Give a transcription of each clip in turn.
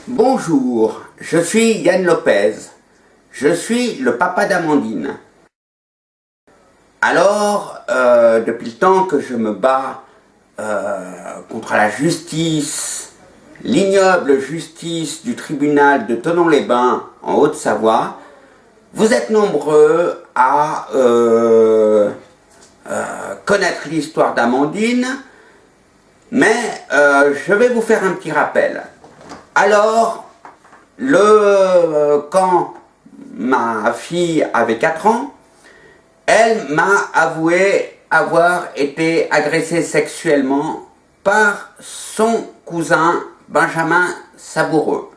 Bonjour, je suis Yann Lopez. Je suis le papa d'Amandine. Alors, depuis le temps que je me bats contre la justice, l'ignoble justice du tribunal de Thonon-les-Bains en Haute-Savoie, vous êtes nombreux à connaître l'histoire d'Amandine, mais je vais vous faire un petit rappel. Alors, quand ma fille avait 4 ans, elle m'a avoué avoir été agressée sexuellement par son cousin Benjamin Savoureux.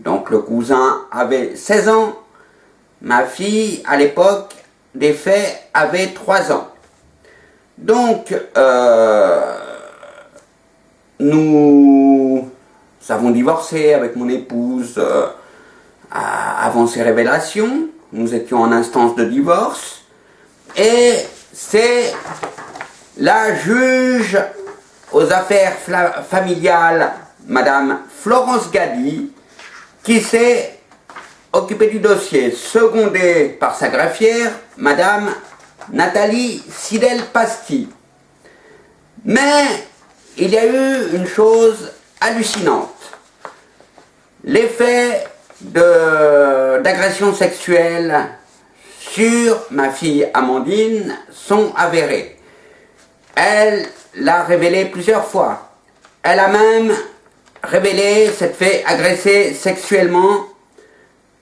Donc le cousin avait 16 ans, ma fille à l'époque des faits avait 3 ans. Donc nous avons divorcé avec mon épouse avant ces révélations. Nous étions en instance de divorce. Et c'est la juge aux affaires familiales, Madame Florence Gady, qui s'est occupée du dossier, secondée par sa greffière, Madame Nathalie Sidel-Pasti. Mais il y a eu une chose hallucinante. Les faits d'agression sexuelle sur ma fille Amandine sont avérés. Elle l'a révélé plusieurs fois. Elle a même révélé s'être fait agresser sexuellement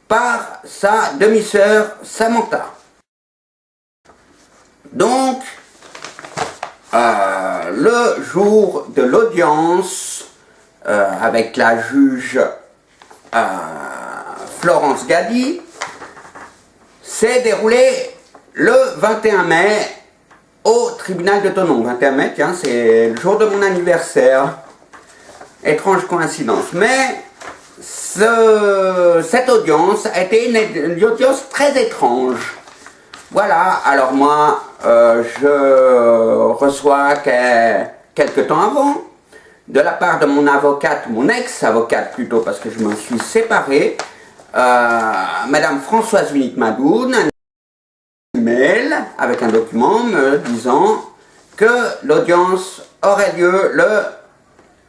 par sa demi-sœur Samantha. Donc, le jour de l'audience avec la juge Florence Gady s'est déroulé le 21 mai au tribunal de Thonon. 21 mai, tiens, c'est le jour de mon anniversaire. Étrange coïncidence. Mais cette audience a été une audience très étrange. Voilà, alors moi, je reçois quelque temps avant, de la part de mon avocate, mon ex-avocate plutôt, parce que je me suis séparé, Madame Françoise Winnick-Madoun, un email avec un document me disant que l'audience aurait lieu le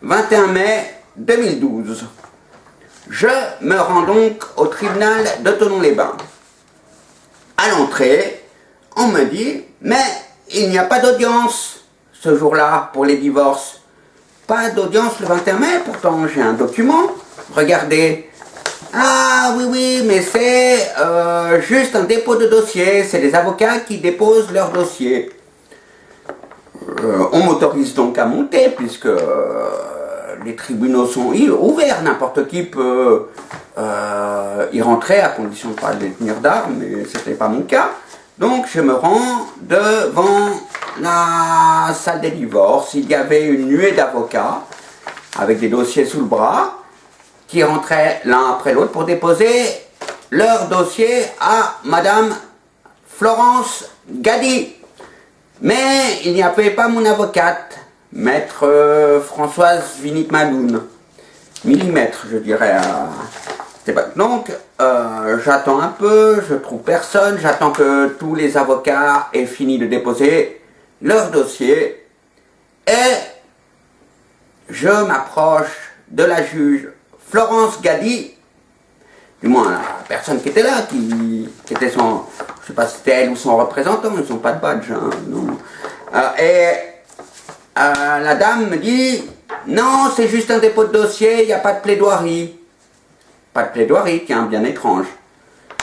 21 mai 2012. Je me rends donc au tribunal de Thonon-les-Bains. À l'entrée, on me dit « Mais il n'y a pas d'audience ce jour-là pour les divorces. » Pas d'audience le 21 mai, pourtant j'ai un document. Regardez. Ah oui, mais c'est juste un dépôt de dossier. C'est les avocats qui déposent leur dossier. On m'autorise donc à monter, puisque les tribunaux sont ouverts. N'importe qui peut y rentrer, à condition de ne pas détenir d'armes, mais ce n'était pas mon cas. Donc je me rends devant la salle des divorces. Il y avait une nuée d'avocats avec des dossiers sous le bras qui rentraient l'un après l'autre pour déposer leur dossier à Madame Florence Gady. Mais il n'y avait pas mon avocate, Maître Françoise Winnick-Madoun. Millimètre, je dirais. Donc, j'attends un peu, je trouve personne, j'attends que tous les avocats aient fini de déposer leur dossier et je m'approche de la juge Florence Gady, du moins la personne qui était là, qui était son, je sais pas si c'était elle ou son représentant, ils n'ont pas de badge, hein, non. La dame me dit, non, c'est juste un dépôt de dossier, il n'y a pas de plaidoirie. Pas de plaidoirie, tiens, bien étrange.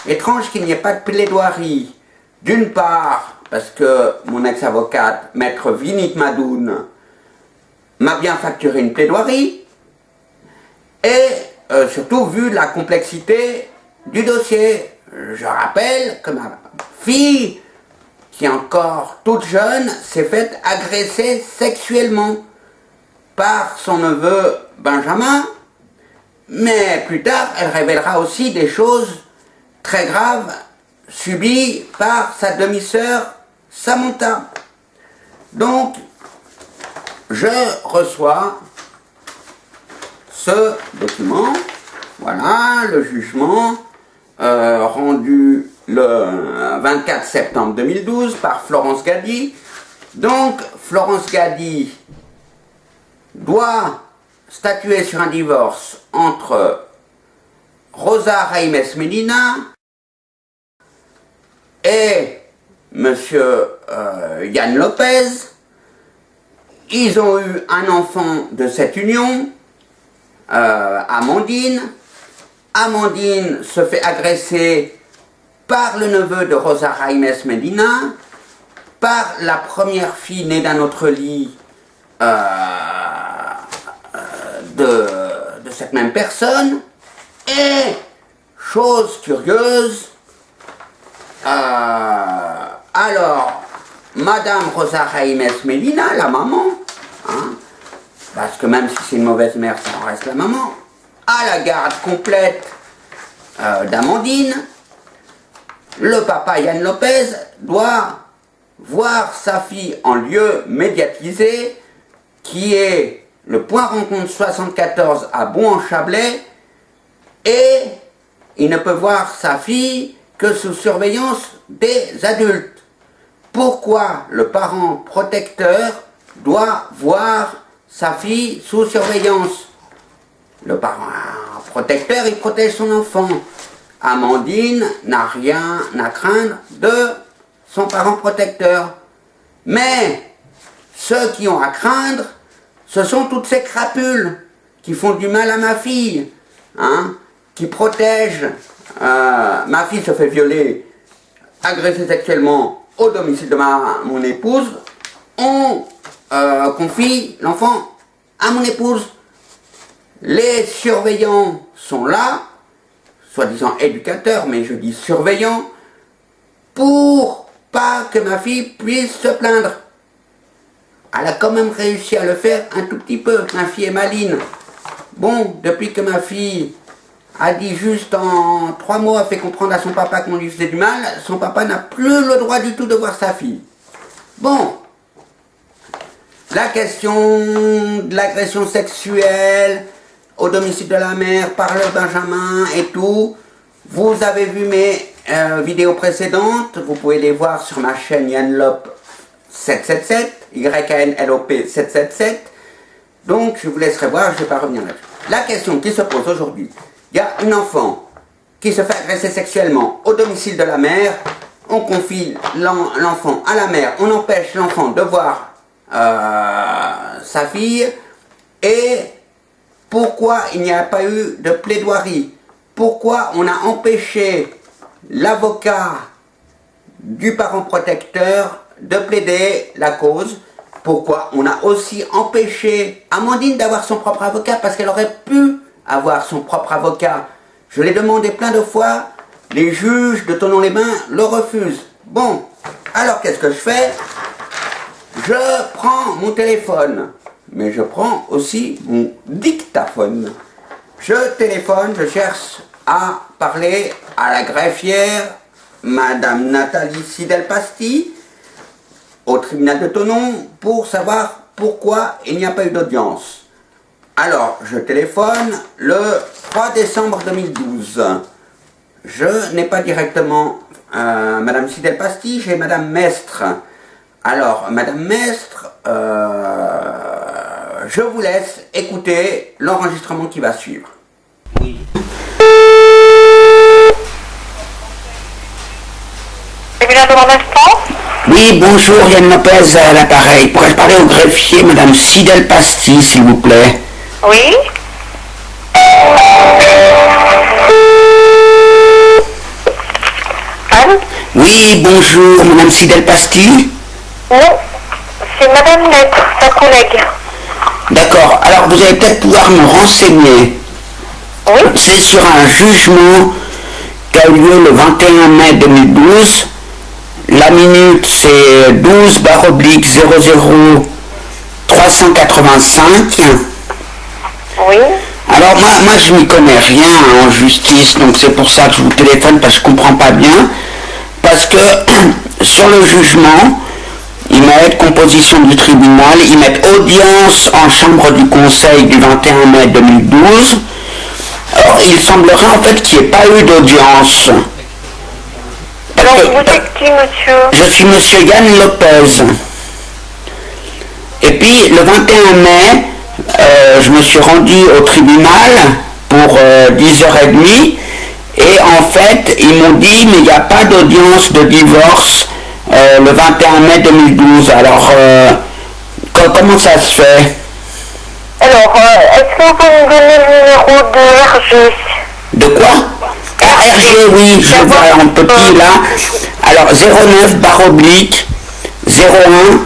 Étrange qu'il n'y ait pas de plaidoirie. D'une part, parce que mon ex-avocate, Maître Winnick-Madoun, m'a bien facturé une plaidoirie, et surtout vu la complexité du dossier. Je rappelle que ma fille, qui est encore toute jeune, s'est faite agresser sexuellement par son neveu Benjamin, mais plus tard, elle révélera aussi des choses très graves subies par sa demi-sœur Samantha. Donc, je reçois ce document. Voilà, le jugement rendu le 24 septembre 2012 par Florence Gadi. Donc, Florence Gadi doit statuer sur un divorce entre Rosa Raïmes Medina et Monsieur Yann Lopez. Ils ont eu un enfant de cette union, Amandine. Amandine se fait agresser par le neveu de Rosa Raïmes Medina, par la première fille née d'un autre lit de cette même personne. Et, chose curieuse, alors, Madame Rosa Raïmes Medina, la maman, hein, parce que même si c'est une mauvaise mère, ça en reste la maman, a la garde complète d'Amandine. Le papa Yann Lopez doit voir sa fille en lieu médiatisé, qui est le point rencontre 74 à Bouan-Chablais, et il ne peut voir sa fille que sous surveillance des adultes. Pourquoi le parent protecteur doit voir sa fille sous surveillance? Le parent protecteur, il protège son enfant. Amandine n'a rien à craindre de son parent protecteur. Mais ceux qui ont à craindre, ce sont toutes ces crapules qui font du mal à ma fille, hein, qui protègent. Ma fille se fait violer, agresser sexuellement au domicile de mon épouse. On confie l'enfant à mon épouse. Les surveillants sont là, soi-disant éducateurs, mais je dis surveillants, pour pas que ma fille puisse se plaindre. Elle a quand même réussi à le faire un tout petit peu. Ma fille est maline. Bon, depuis que ma fille a dit juste en 3 mots, a fait comprendre à son papa qu'on lui faisait du mal, son papa n'a plus le droit du tout de voir sa fille. Bon, la question de l'agression sexuelle au domicile de la mère par le Benjamin et tout, vous avez vu mes vidéos précédentes, vous pouvez les voir sur ma chaîne Yanlop 777, YANLOP 777, donc je vous laisserai voir, je ne vais pas revenir là-dessus. La question qui se pose aujourd'hui, il y a une enfant qui se fait agresser sexuellement au domicile de la mère, on confie l'enfant à la mère, on empêche l'enfant de voir sa fille, et pourquoi il n'y a pas eu de plaidoirie? Pourquoi on a empêché l'avocat du parent protecteur de plaider la cause? Pourquoi on a aussi empêché Amandine d'avoir son propre avocat? Parce qu'elle aurait pu avoir son propre avocat. Je l'ai demandé plein de fois, les juges de Thonon-les-Bains le refusent. Bon, alors qu'est-ce que je fais? Je prends mon téléphone, mais je prends aussi mon dictaphone. Je téléphone, je cherche à parler à la greffière, Madame Nathalie Sidel-Pasti, au tribunal de Thonon, pour savoir pourquoi il n'y a pas eu d'audience. Alors, je téléphone le 3 décembre 2012. Je n'ai pas directement Madame Sidel-Pasti, j'ai Madame Mestre. Alors, Madame Mestre, je vous laisse écouter l'enregistrement qui va suivre. Oui. Oui, bonjour, Yann Lopez à l'appareil. Pourrais-je parler au greffier, Madame Sidel-Pasti, s'il vous plaît? Oui. Allô? Oui, bonjour, Madame Sidel-Pasti. Non, c'est Madame Lettre, sa collègue. D'accord, alors vous allez peut-être pouvoir me renseigner. Oui. C'est sur un jugement qui a eu lieu le 21 mai 2012. La minute c'est 12/00-385. Oui. Alors moi je n'y connais rien en justice, donc c'est pour ça que je vous téléphone, parce que je comprends pas bien. Parce que sur le jugement, Ils mettent composition du tribunal, ils mettent audience en chambre du conseil du 21 mai 2012. Or, il semblerait en fait qu'il n'y ait pas eu d'audience. Alors, vous êtes qui, monsieur? Je suis monsieur Yann Lopez. Et puis, le 21 mai, je me suis rendu au tribunal pour 10h30. Et en fait, ils m'ont dit, mais il n'y a pas d'audience de divorce le 21 mai 2012. Alors, comment ça se fait? Alors, est-ce que vous me donnez le numéro de RG? De quoi? Ah, RG, oui, je vois en petit là. Alors, 09 /01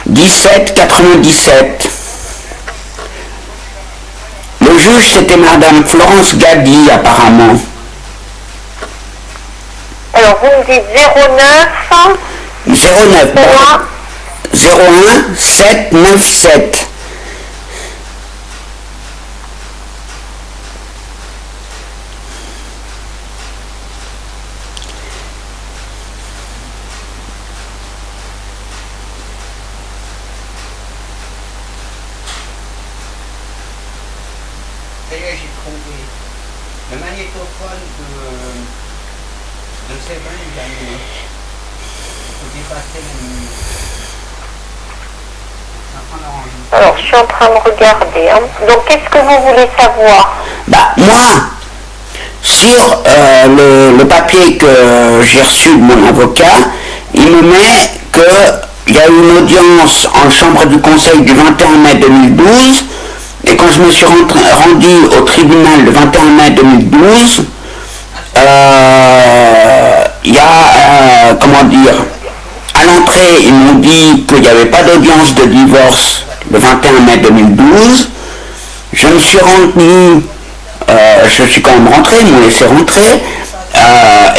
17 97. Le juge, c'était madame Florence Gadi, apparemment. Alors, vous me dites 09 01 797. Ça y est, j'ai trouvé le magnétophone de Sévin, il a mis. Il faut dépasser la minute. Alors, je suis en train de regarder. Hein. Donc, qu'est-ce que vous voulez savoir? Bah, moi, sur le papier que j'ai reçu de mon avocat, il me met qu'il y a eu une audience en chambre du conseil du 21 mai 2012, et quand je me suis rendu au tribunal le 21 mai 2012, il y a, comment dire, à l'entrée, ils m'ont dit qu'il n'y avait pas d'audience de divorce le 21 mai 2012. Je me suis rendu, je suis quand même rentré, ils m'ont laissé rentrer, à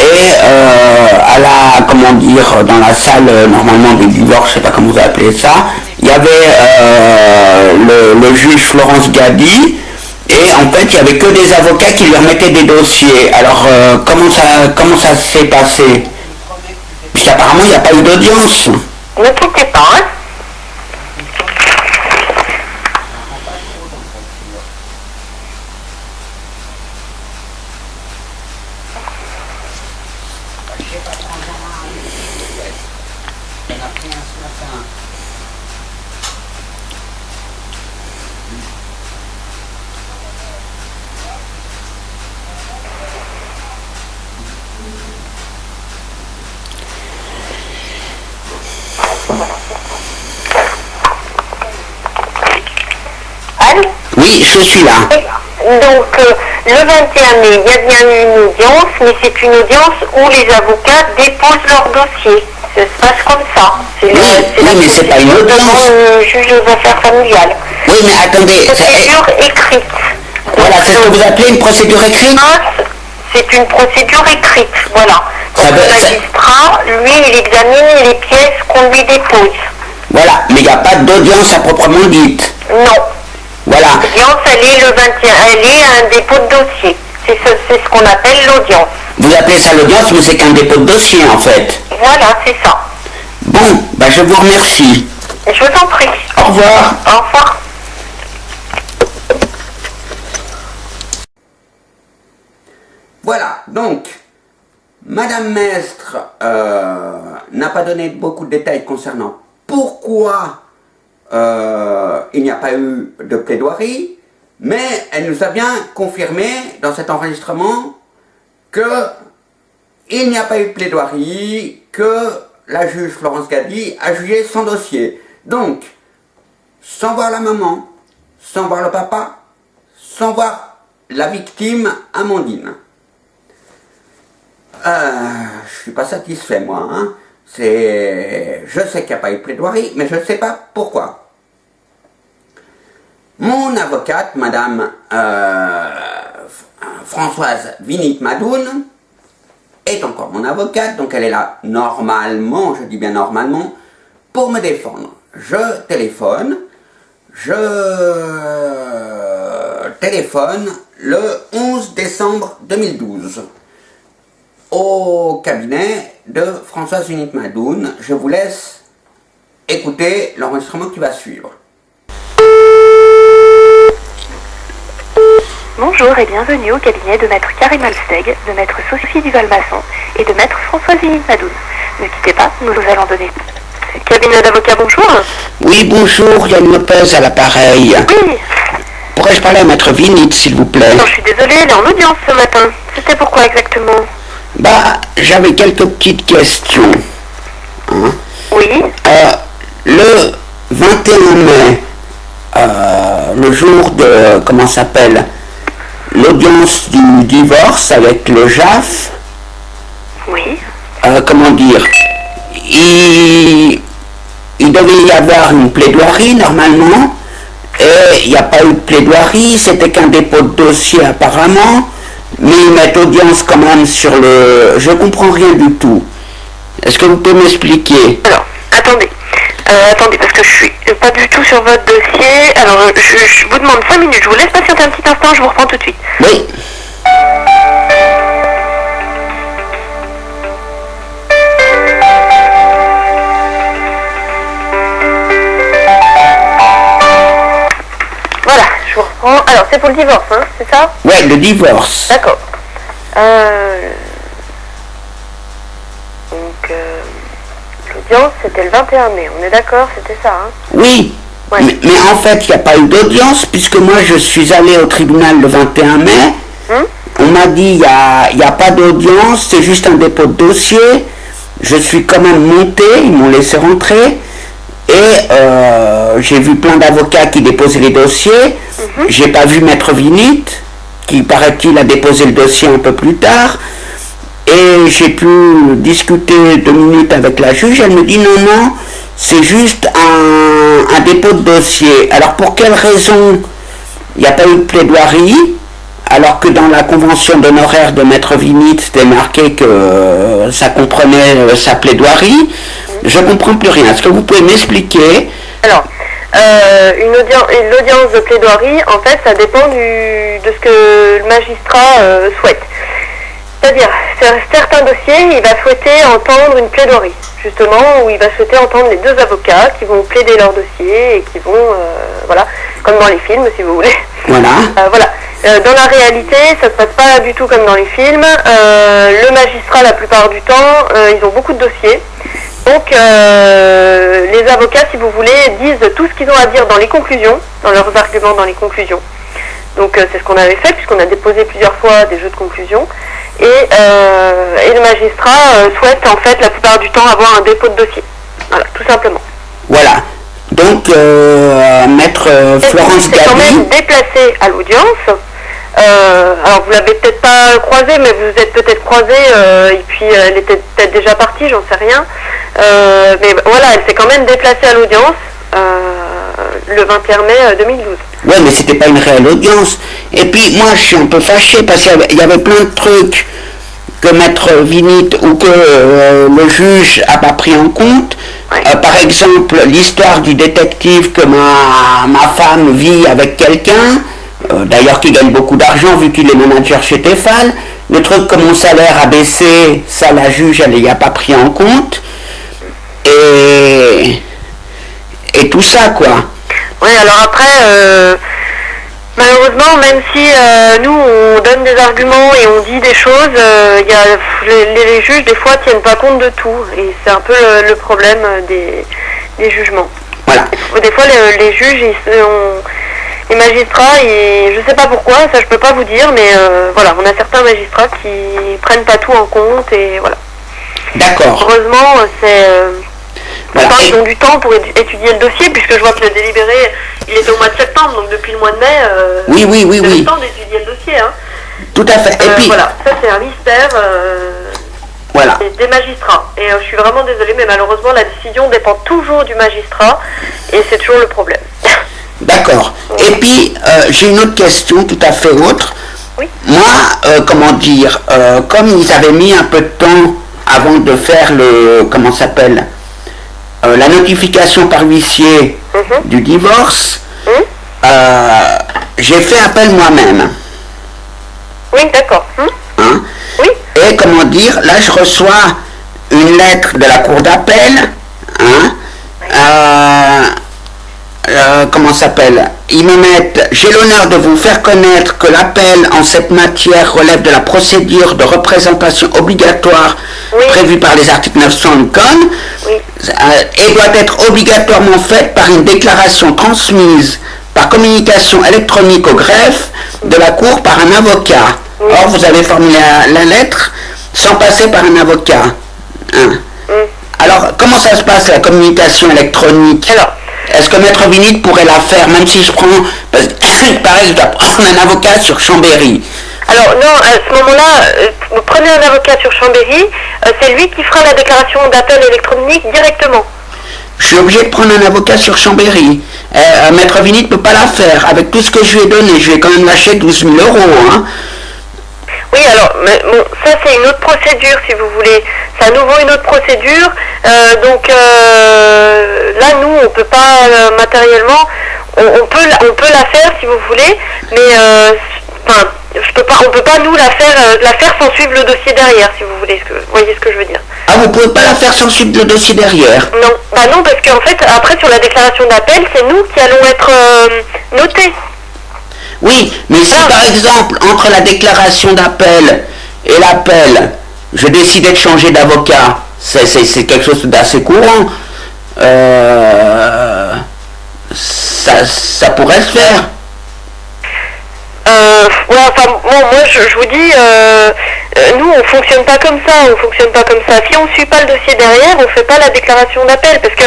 la, comment dire, dans la salle normalement des divorces, je sais pas comment vous appelez ça, il y avait le juge Florence Gadi, et en fait il n'y avait que des avocats qui lui remettaient des dossiers. Alors comment ça s'est passé? Puisqu'apparemment il n'y a pas eu d'audience. Ne quittez pas, hein. Allô? Oui, je suis là. Donc, le 21 mai, il y a bien eu une audience, mais c'est une audience où les avocats déposent leur dossier. Ça se passe comme ça. Oui, mais c'est pas une audience. Devant le juge aux affaires familiales. Oui, mais attendez. Procédure écrite. Voilà, c'est ce que vous appelez une procédure écrite? C'est une procédure écrite, voilà. Donc, le magistrat, lui, il examine les pièces qu'on lui dépose. Voilà, mais il n'y a pas d'audience à proprement dite. Non. Voilà. L'audience, elle est le 21, elle est un dépôt de dossier. C'est ce qu'on appelle l'audience. Vous appelez ça l'audience, mais c'est qu'un dépôt de dossier en fait. Voilà, c'est ça. Bon, bah je vous remercie. Je vous en prie. Au revoir. Au revoir. Voilà, donc, Madame Mestre n'a pas donné beaucoup de détails concernant pourquoi il n'y a pas eu de plaidoirie, mais elle nous a bien confirmé dans cet enregistrement que il n'y a pas eu de plaidoirie, que la juge Florence Gadi a jugé son dossier. Donc, sans voir la maman, sans voir le papa, sans voir la victime Amandine. Je suis pas satisfait moi, hein. Je sais qu'il n'y a pas eu de plaidoirie, mais je ne sais pas pourquoi. Mon avocate, Madame Françoise Vinit-Madoun, est encore mon avocate, donc elle est là normalement, je dis bien normalement, pour me défendre. Je téléphone le 11 décembre 2012 au cabinet de Françoise Vinit-Madoun. Je vous laisse écoutez l'enregistrement qui va suivre. Bonjour et bienvenue au cabinet de maître Karim Alsteg, de maître Sophie Duval-Masson et de maître Françoise Madoun. Ne quittez pas, nous allons donner. Cabinet d'avocat, bonjour. Oui, bonjour, Yann Lopez à l'appareil. Oui. Pourrais-je parler à maître Vinit, s'il vous plaît? Non, je suis désolée, elle est en audience ce matin. C'était pourquoi exactement? J'avais quelques petites questions. Hein? Oui. Le 21 mai, le jour de, comment ça s'appelle, l'audience du divorce avec le JAF, Oui. comment dire, il devait y avoir une plaidoirie normalement, et il n'y a pas eu de plaidoirie, c'était qu'un dépôt de dossier apparemment, mais ils mettent audience quand même sur le... Je comprends rien du tout. Est-ce que vous pouvez m'expliquer? Alors, attendez. Attendez, parce que je suis pas du tout sur votre dossier. Alors, je vous demande 5 minutes. Je vous laisse patienter un petit instant, je vous reprends tout de suite. Oui. Voilà, je vous reprends. Alors, c'est pour le divorce, hein, c'est ça? Ouais, le divorce. D'accord. Donc, l'audience, c'était le 21 mai. On est d'accord, c'était ça, hein? Oui. Ouais. Mais en fait, il n'y a pas eu d'audience, puisque moi, je suis allé au tribunal le 21 mai. On m'a dit, il n'y a pas d'audience, c'est juste un dépôt de dossier. Je suis quand même monté, ils m'ont laissé rentrer. Et j'ai vu plein d'avocats qui déposaient les dossiers. J'ai pas vu maître Vinit, qui paraît-il a déposé le dossier un peu plus tard. Et j'ai pu discuter 2 minutes avec la juge. Elle me dit non, c'est juste un dépôt de dossier. Alors pour quelle raison il n'y a pas eu de plaidoirie, alors que dans la convention d'honoraires de maître Vinit, c'était marqué que ça comprenait sa plaidoirie? Je ne comprends plus rien. Est-ce que vous pouvez m'expliquer? Alors, l'audience de plaidoirie, en fait, ça dépend de ce que le magistrat souhaite. C'est-à-dire, sur certains dossiers, il va souhaiter entendre une plaidoirie, justement, où il va souhaiter entendre les 2 avocats qui vont plaider leur dossier et qui vont, voilà, comme dans les films, si vous voulez. Voilà. Voilà. Dans la réalité, ça ne se passe pas du tout comme dans les films. Le magistrat, la plupart du temps, ils ont beaucoup de dossiers. Donc, les avocats, si vous voulez, disent tout ce qu'ils ont à dire dans les conclusions, dans leurs arguments dans les conclusions. Donc, c'est ce qu'on avait fait, puisqu'on a déposé plusieurs fois des jeux de conclusion. Et le magistrat souhaite, en fait, la plupart du temps, avoir un dépôt de dossier. Voilà, tout simplement. Voilà. Donc, maître Florence Gabi... C'est quand même déplacé à l'audience. Alors vous l'avez peut-être pas croisée, mais vous êtes peut-être croisée, et puis elle était peut-être déjà partie, j'en sais rien. Mais voilà, elle s'est quand même déplacée à l'audience le 21 mai 2012. Ouais, mais c'était pas une réelle audience. Et puis moi je suis un peu fâché parce qu'il y avait plein de trucs que maître Vinit ou que le juge a pas pris en compte. Ouais. Par exemple, l'histoire du détective que ma femme vit avec quelqu'un. D'ailleurs qui gagne beaucoup d'argent vu qu'il est manager chez Tefal. Le truc que mon salaire a baissé, ça la juge elle n'y a pas pris en compte. Et tout ça quoi. Oui, alors après, malheureusement, même si nous on donne des arguments et on dit des choses, les juges des fois tiennent pas compte de tout. Et c'est un peu le problème des jugements. Voilà. Des fois les juges, les magistrats, je sais pas pourquoi, ça je peux pas vous dire, mais voilà, on a certains magistrats qui prennent pas tout en compte et voilà. D'accord. Heureusement, c'est... Voilà. Ils ont du temps pour étudier le dossier, puisque je vois que le délibéré, il était au mois de septembre, donc depuis le mois de mai, oui. ils ont le temps d'étudier le dossier. Hein. Tout à fait. Et puis, voilà, ça c'est un mystère voilà. des magistrats. Et je suis vraiment désolée, mais malheureusement, la décision dépend toujours du magistrat, et c'est toujours le problème. D'accord. Et puis, j'ai une autre question tout à fait autre. Oui. Moi, comment dire, comme ils avaient mis un peu de temps avant de faire comment ça s'appelle, la notification par huissier du divorce, j'ai fait appel moi-même. Oui, d'accord. Hein? Oui. Et comment dire, là je reçois une lettre de la cour d'appel, hein, comment s'appelle, ils me mettent: j'ai l'honneur de vous faire connaître que l'appel en cette matière relève de la procédure de représentation obligatoire prévue par les articles 900 du Code et doit être obligatoirement faite par une déclaration transmise par communication électronique au greffe de la Cour par un avocat. Or, vous avez formulé la lettre sans passer par un avocat. Hein. Alors, comment ça se passe, la communication électronique? Alors, est-ce que Maître Vinit pourrait la faire, même si je prends, pareil, je dois prendre un avocat sur Chambéry? Alors non, à ce moment-là, vous prenez un avocat sur Chambéry, c'est lui qui fera la déclaration d'appel électronique directement. Je suis obligé de prendre un avocat sur Chambéry. Maître Vinit ne peut pas la faire. Avec tout ce que je lui ai donné, je lui ai quand même lâché 12 000 €. Hein. Oui, alors, mais, bon, ça c'est une autre procédure si vous voulez. C'est à nouveau une autre procédure. Donc là, nous, on peut pas matériellement, on peut la faire si vous voulez, mais enfin, on peut pas nous la faire sans suivre le dossier derrière, si vous voulez, vous voyez ce que je veux dire. Ah, vous pouvez pas la faire sans suivre le dossier derrière? Non, bah non, parce qu'en fait, après sur la déclaration d'appel, c'est nous qui allons être notés. Oui, mais si par exemple, entre la déclaration d'appel et l'appel, je décidais de changer d'avocat, c'est quelque chose d'assez courant, ça pourrait se faire. Ouais, enfin, bon, moi je vous dis, nous on fonctionne pas comme ça, Si on suit pas le dossier derrière, on fait pas la déclaration d'appel, parce que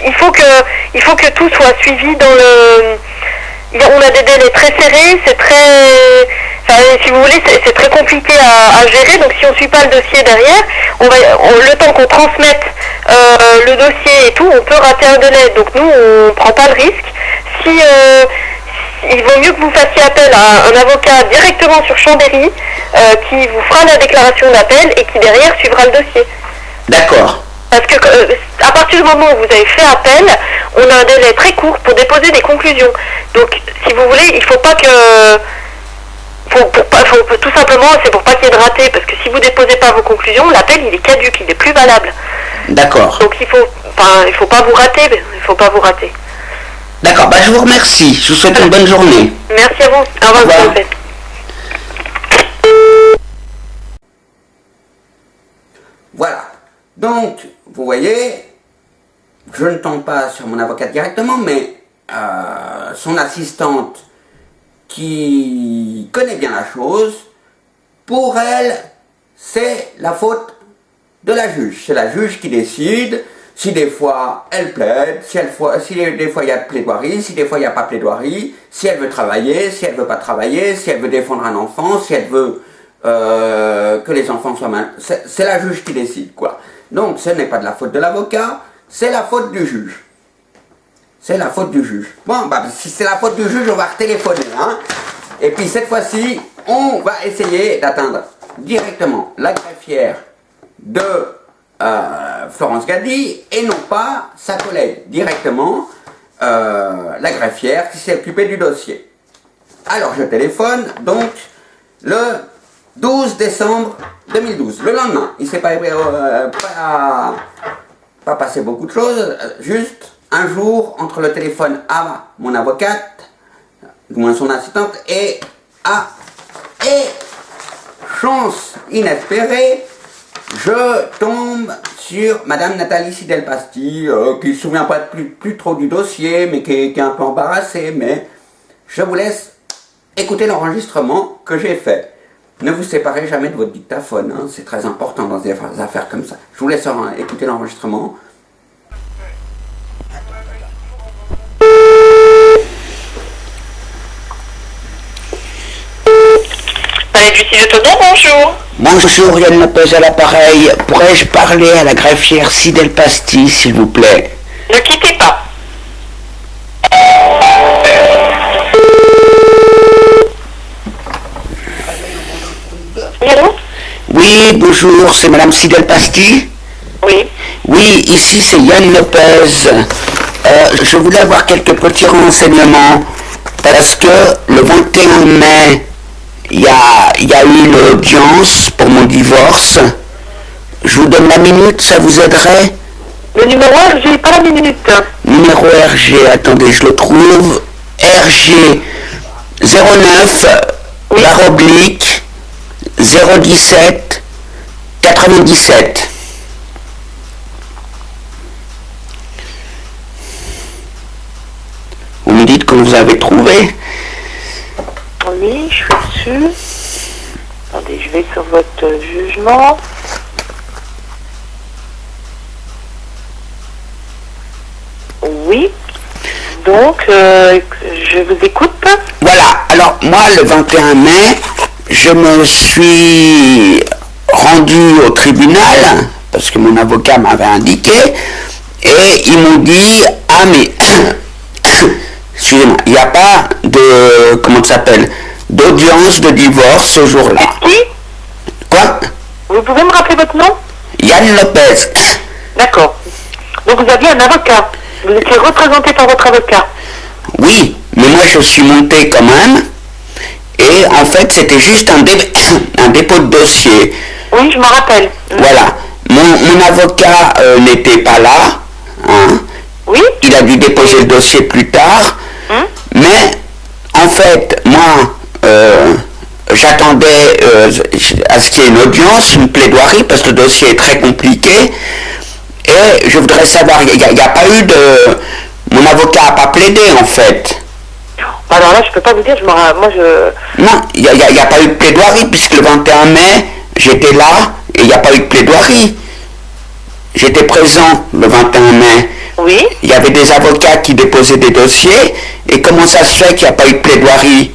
il faut que tout soit suivi dans le. On a des délais très serrés, c'est très, si vous voulez, c'est très compliqué à gérer. Donc si on suit pas le dossier derrière, le temps qu'on transmette le dossier et tout, on peut rater un délai. Donc nous, on prend pas le risque. Il vaut mieux que vous fassiez appel à un avocat directement sur Chambéry qui vous fera la déclaration d'appel et qui derrière suivra le dossier. D'accord. Parce que à partir du moment où vous avez fait appel, on a un délai très court pour déposer des conclusions. Donc, si vous voulez, il faut pas que... tout simplement, c'est pour pas qu'il y ait de raté, parce que si vous déposez pas vos conclusions, l'appel, il est caduque, il est plus valable. D'accord. Donc, il faut pas vous rater, D'accord, je vous remercie. Je vous souhaite une bonne journée. Merci à vous. Au revoir, revoir. en fait. Voilà. Donc, vous voyez, je ne tombe pas sur mon avocat directement, mais son assistante qui connaît bien la chose, pour elle, c'est la faute de la juge. C'est la juge qui décide si des fois elle plaide, si des fois il y a de plaidoirie, si des fois il n'y a pas de plaidoirie, si elle veut travailler, si elle veut pas travailler, si elle veut défendre un enfant, si elle veut que les enfants soient mal. C'est la juge qui décide, quoi. Donc ce n'est pas de la faute de l'avocat, c'est la faute du juge. C'est la faute du juge. Bon, si c'est la faute du juge, on va retéléphoner, hein. Et puis cette fois-ci, on va essayer d'atteindre directement la greffière de Florence Gadi et non pas sa collègue, directement la greffière qui s'est occupée du dossier. Alors je téléphone, donc le 12 décembre 2012, le lendemain. Il ne s'est pas passé beaucoup de choses, juste un jour entre le téléphone à mon avocate, du moins son assistante, et chance inespérée, je tombe sur Madame Nathalie Sidel-Pasti, qui ne se souvient pas plus trop du dossier, mais qui est un peu embarrassée, mais je vous laisse écouter l'enregistrement que j'ai fait. Ne vous séparez jamais de votre dictaphone, hein, c'est très important dans des affaires comme ça. Je vous laisse écouter l'enregistrement. Bonjour. Bonjour, Yann Lopez à l'appareil. Pourrais-je parler à la greffière Sidel-Pasti, s'il vous plaît? Ne quittez pas. Allô? Oui, bonjour, c'est Madame Sidel-Pasti? Oui. Oui, ici c'est Yann Lopez. Je voulais avoir quelques petits renseignements, parce que le 21 mai, il y a eu une audience pour mon divorce. Je vous donne la minute, ça vous aiderait? Le numéro RG, pas la minute. Numéro RG, attendez, je le trouve. RG 09, Oui. barre oblique, 017, 97. Vous me dites que vous avez trouvé. Oui, je suis dessus. Attendez, je vais sur votre jugement. Oui. Donc, je vous écoute. Voilà, alors moi le 21 mai, je me suis rendu au tribunal, parce que mon avocat m'avait indiqué, et ils m'ont dit, ah mais, excusez-moi, il n'y a pas de, comment ça s'appelle, d'audience de divorce ce jour-là. Qui? Quoi? Vous pouvez me rappeler votre nom? Yann Lopez. D'accord. Donc vous aviez un avocat. Vous étiez représenté par votre avocat. Oui, mais moi je suis monté quand même, et en fait c'était juste un dépôt de dossier. Oui, je m'en rappelle. Voilà. Mon avocat n'était pas là. Hein. Oui? Il a dû déposer le dossier plus tard. Mais en fait, moi, j'attendais à ce qu'il y ait une audience, une plaidoirie, parce que le dossier est très compliqué. Et je voudrais savoir, il n'y a pas eu de... Mon avocat n'a pas plaidé en fait. Alors là, je peux pas vous dire, moi je... Non, il n'y a pas eu de plaidoirie, puisque le 21 mai, j'étais là, et il n'y a pas eu de plaidoirie. J'étais présent le 21 mai. Oui? Il y avait des avocats qui déposaient des dossiers, et comment ça se fait qu'il n'y a pas eu de plaidoirie?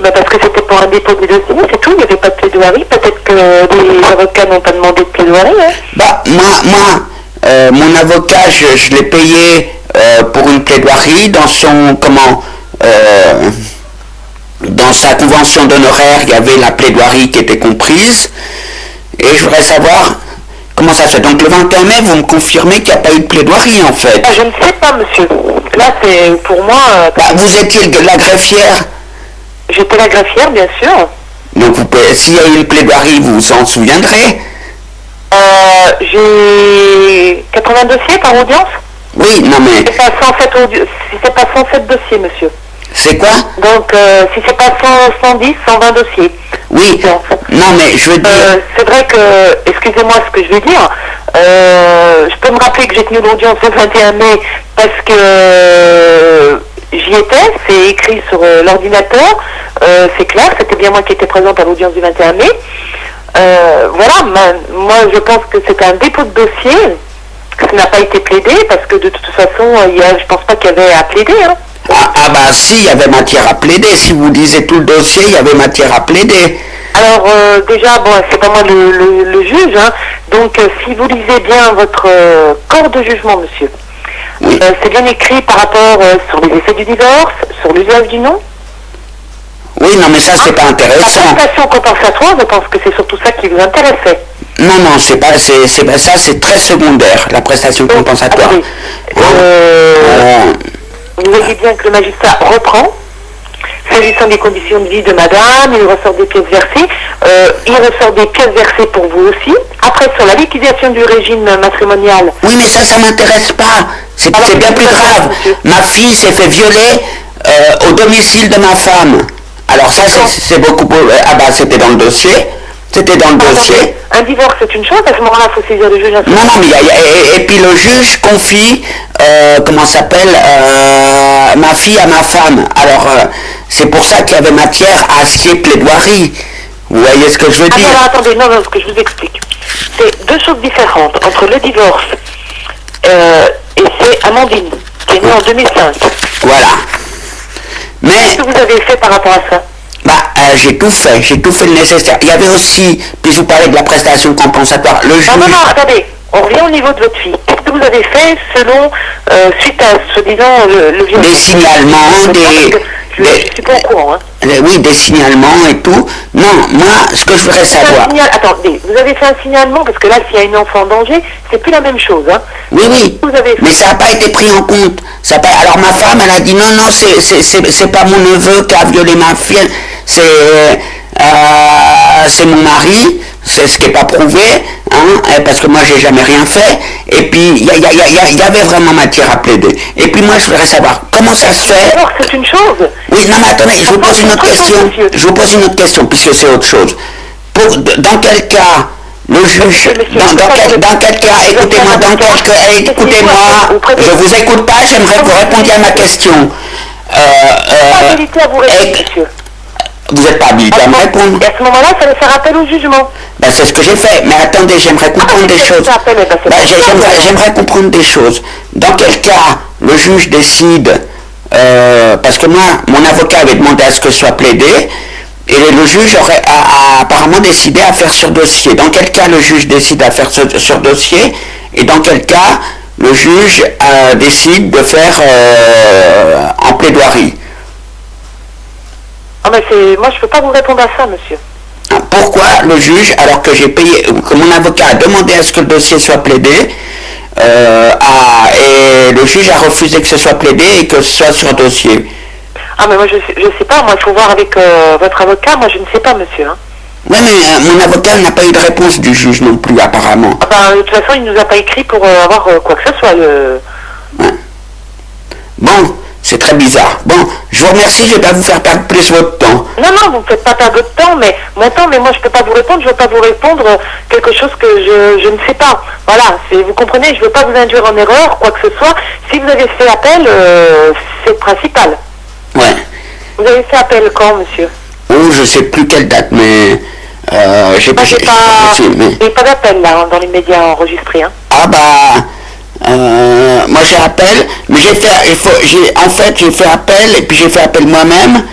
Bah parce que c'était pour un dépôt de dossier, c'est tout, il n'y avait pas de plaidoirie. Peut-être que les avocats n'ont pas demandé de plaidoirie. Hein. Bah, mon avocat, je l'ai payé pour une plaidoirie dans son, dans sa convention d'honoraires, il y avait la plaidoirie qui était comprise, et je voudrais savoir comment ça se fait. Donc le 21 mai, vous me confirmez qu'il n'y a pas eu de plaidoirie en fait. Ah, je ne sais pas, monsieur. Là, c'est pour moi... Bah, vous étiez la greffière. J'étais la greffière, bien sûr. Donc s'il y a eu une plaidoirie, vous vous en souviendrez. J'ai 80 dossiers par audience. Oui, non mais... C'est pas 107 si c'est pas 107 dossiers, monsieur. C'est quoi? Donc, si c'est pas 110, 120 dossiers. Oui, non mais je veux dire... c'est vrai que, excusez-moi ce que je vais dire, je peux me rappeler que j'ai tenu l'audience le 21 mai parce que j'y étais, c'est écrit sur l'ordinateur, c'est clair, c'était bien moi qui étais présente à l'audience du 21 mai. Voilà, moi je pense que c'est un dépôt de dossier, ça n'a pas été plaidé parce que de toute façon, je pense pas qu'il y avait à plaider. Hein. Ah bah si, il y avait matière à plaider. Si vous lisez tout le dossier, il y avait matière à plaider. Alors déjà, bon, c'est pas moi le juge, hein, donc si vous lisez bien votre corps de jugement, monsieur, Oui. C'est bien écrit par rapport sur les effets du divorce, sur l'usage du nom. Oui, non mais ça c'est pas La intéressant. prestation compensatoire, je pense que c'est surtout ça qui vous intéressait. Non, non, c'est pas ça, c'est très secondaire, la prestation Donc, compensatoire. attendez, vous voyez bien que le magistrat reprend. S'agissant des conditions de vie de madame, il ressort des pièces versées. Il ressort des pièces versées pour vous aussi. Après, sur la liquidation du régime matrimonial. Oui, mais ça m'intéresse pas. C'est Alors, bien plus qu'est-ce que ça grave. fait, monsieur Ma fille s'est fait violer au domicile de ma femme. Alors ça, c'est beaucoup... Ah bah, c'était dans le dossier. C'était dans le dossier. Un divorce, c'est une chose. À ce moment-là, il faut saisir le juge. Non, non, mais et puis le juge confie, comment ça s'appelle, ma fille à ma femme. Alors, c'est pour ça qu'il y avait matière à ce qui est plaidoirie. Vous voyez ce que je veux dire? Alors, attendez, non, ce que je vous explique. C'est deux choses différentes entre le divorce et c'est Amandine, qui est née en 2005. Voilà. Mais, Qu'est-ce que vous avez fait par rapport à ça? bah, j'ai tout fait le nécessaire. Il y avait aussi, puis je vous parlais de la prestation compensatoire, le juge... Non, attendez, on revient au niveau de votre fille. Qu'est-ce que vous avez fait selon, suite à, soi-disant, le viol? Des signalements, Je suis pas au courant, hein. Oui, des signalements et tout. Non, moi, ce que je voudrais savoir... Attendez, vous avez fait un signalement, parce que là, s'il y a une enfant en danger, c'est plus la même chose, hein. Oui, oui, Vous avez fait... mais ça n'a pas été pris en compte. Alors ma femme, elle a dit non, non, c'est pas mon neveu qui a violé ma fille, c'est mon mari, c'est ce qui n'est pas prouvé, hein, parce que moi j'ai jamais rien fait, et puis il y avait vraiment matière à plaider. Et puis moi je voudrais savoir comment ça se fait. Alors c'est une chose. Oui, non mais attendez, je vous pose une autre question. Je vous pose une autre question puisque c'est autre chose. Dans quel cas le juge, dans quel cas, écoutez-moi, je vous écoute pas, j'aimerais que vous répondiez à ma question. Pas habilité à vous répondre, monsieur. Vous n'êtes pas habilité à me répondre. Et à ce moment-là, ça va faire appel au jugement. Ben, c'est ce que j'ai fait, mais attendez, j'aimerais comprendre des choses. J'aimerais comprendre des choses. Dans quel cas le juge décide, parce que moi, mon avocat avait demandé à ce que ce soit plaidé, et le juge a apparemment décidé à faire sur dossier. Dans quel cas le juge décide à faire sur dossier, et dans quel cas le juge décide de faire en plaidoirie. Ah mais moi je peux pas vous répondre à ça, monsieur. Pourquoi le juge, alors que j'ai payé, que mon avocat a demandé à ce que le dossier soit plaidé, et le juge a refusé que ce soit plaidé et que ce soit sur dossier? Ah mais moi je sais pas, moi il faut voir avec votre avocat, moi je ne sais pas, monsieur. Hein. Oui, mais mon avocat n'a pas eu de réponse du juge non plus, apparemment. Ah ben, de toute façon, il ne nous a pas écrit pour avoir quoi que ce soit. Ouais. Bon, c'est très bizarre. Bon, je vous remercie, je ne vais pas vous faire perdre plus votre temps. Non, vous ne faites pas perdre votre temps, mais mon temps, mais moi je ne peux pas vous répondre, je ne veux pas vous répondre quelque chose que je ne sais pas. Voilà, vous comprenez, je ne veux pas vous induire en erreur, quoi que ce soit. Si vous avez fait appel, c'est le principal. Ouais. Vous avez fait appel quand, monsieur? Oh, je ne sais plus quelle date, mais... j'ai pas d'appel là, dans les médias enregistrés. Hein. Ah bah... moi j'ai appel, mais j'ai fait appel, et puis j'ai fait appel moi-même,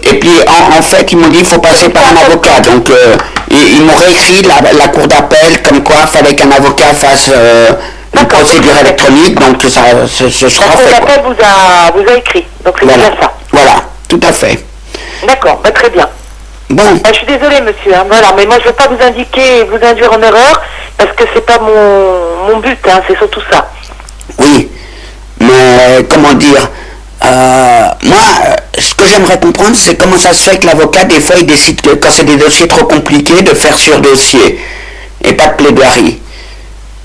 et puis en fait ils m'ont dit il faut passer par un avocat, donc ils m'ont réécrit la cour d'appel comme quoi il fallait qu'un avocat fasse une procédure électronique, donc ce sera fait. La cour d'appel vous a écrit, donc c'est bien ça. Voilà, tout à fait. D'accord, très bien. Bon. Je suis désolée, monsieur, hein, voilà, mais moi je ne veux pas vous indiquer et vous induire en erreur, parce que c'est pas mon but, hein, c'est surtout ça. Oui, mais comment dire, moi, ce que j'aimerais comprendre, c'est comment ça se fait que l'avocat, des fois, il décide que quand c'est des dossiers trop compliqués, de faire sur dossier, et pas de plaidoirie.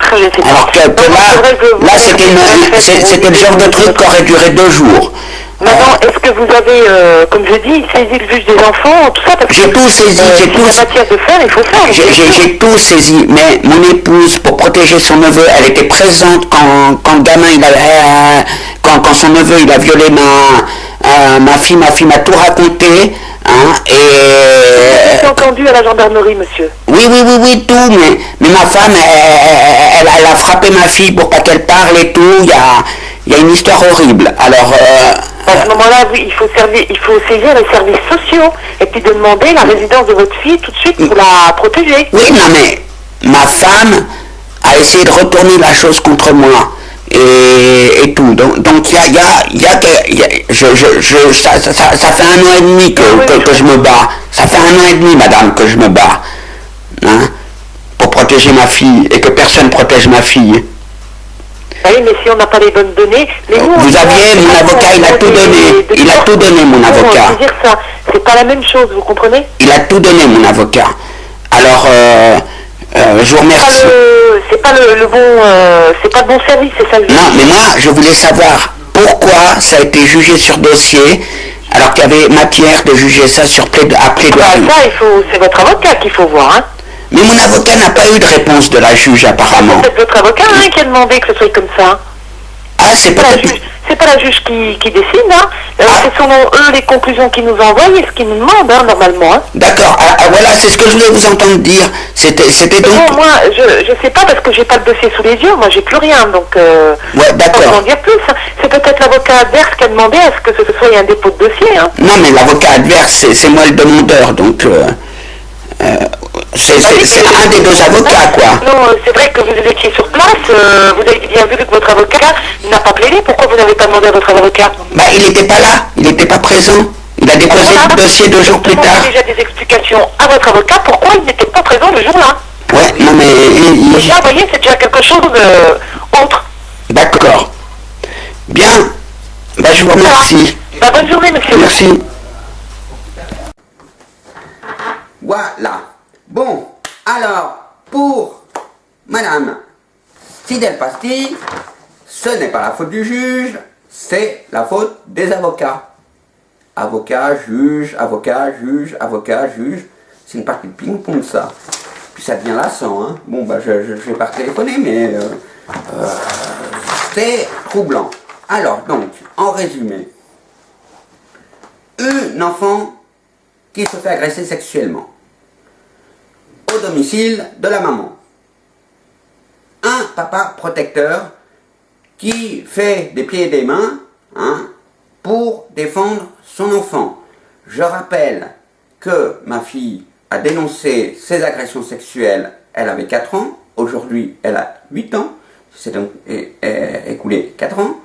Alors que là c'était le genre de truc qui aurait duré 2 jours. Maintenant, est-ce que vous avez, comme je dis, saisi le juge des enfants, tout ça? J'ai tout saisi, j'ai tout saisi. matière de faire, il faut faire. J'ai tout saisi, mais mon épouse, pour protéger son neveu, elle était présente quand le gamin, quand son neveu, il a violé ma fille m'a tout raconté. Hein, j'ai entendu à la gendarmerie, monsieur. Oui, tout, mais ma femme, elle a frappé ma fille pour pas qu'elle parle et tout, il y a une histoire horrible. Alors... à ce moment-là, oui, il faut saisir les services sociaux et puis demander la résidence de votre fille tout de suite pour la protéger. Oui, non, mais ma femme a essayé de retourner la chose contre moi. Et tout. Donc ça fait 1 an et demi que je me bats. Ça fait 1 an et demi, madame, que je me bats. Hein, pour protéger ma fille et que personne protège ma fille. Oui, mais si on n'a pas les bonnes données... Vous aviez, mon avocat, il a tout donné. Il a tout donné, mon avocat. Dire ça, c'est pas la même chose, vous comprenez? Il a tout donné, mon avocat. Alors, je vous remercie. C'est pas le bon service, c'est ça le... Non, mais moi, je voulais savoir pourquoi ça a été jugé sur dossier, alors qu'il y avait matière de juger ça à plaidoirie. Ça, c'est votre avocat qu'il faut voir, hein. Mais mon avocat n'a pas eu de réponse de la juge, apparemment. C'est votre avocat qui a demandé que ce soit comme ça. Ah, c'est pas la juge qui décide, hein. Ce sont eux les conclusions qu'ils nous envoient et ce qu'ils nous demandent, hein, normalement. Hein. D'accord, voilà, c'est ce que je voulais vous entendre dire. C'était donc... Non, moi, je sais pas parce que j'ai pas le dossier sous les yeux, moi j'ai plus rien, donc... ouais, d'accord. Pas en dire plus. C'est peut-être l'avocat adverse qui a demandé à ce que ce soit un dépôt de dossier, hein. Non, mais l'avocat adverse, c'est moi le demandeur, donc... c'est un des 2 avocats, quoi. Non, c'est vrai que vous étiez sur place, vous avez bien vu que votre avocat n'a pas plaidé. Pourquoi vous n'avez pas demandé à votre avocat? Bah, il n'était pas là, il n'était pas présent. Il a déposé le dossier 2 jours plus tard. Déjà des explications à votre avocat pourquoi il n'était pas présent le jour-là. Ouais, non mais... Déjà, vous voyez, c'est déjà quelque chose autre. D'accord. Bien. Bah, je vous remercie. Bah, bonne journée, monsieur. Merci. Voilà. Bon, alors, pour Madame Sidel Pasti, ce n'est pas la faute du juge, c'est la faute des avocats. Avocat, juge, avocat, juge, avocat, juge. C'est une partie de ping-pong, ça. Puis ça devient lassant, hein. Bon, bah, je vais pas téléphoner, mais c'est troublant. Alors, donc, en résumé, un enfant qui se fait agresser sexuellement au domicile de la maman. Un papa protecteur qui fait des pieds et des mains, hein, pour défendre son enfant. Je rappelle que ma fille a dénoncé ses agressions sexuelles, elle avait 4 ans, aujourd'hui elle a 8 ans, c'est donc écoulé 4 ans.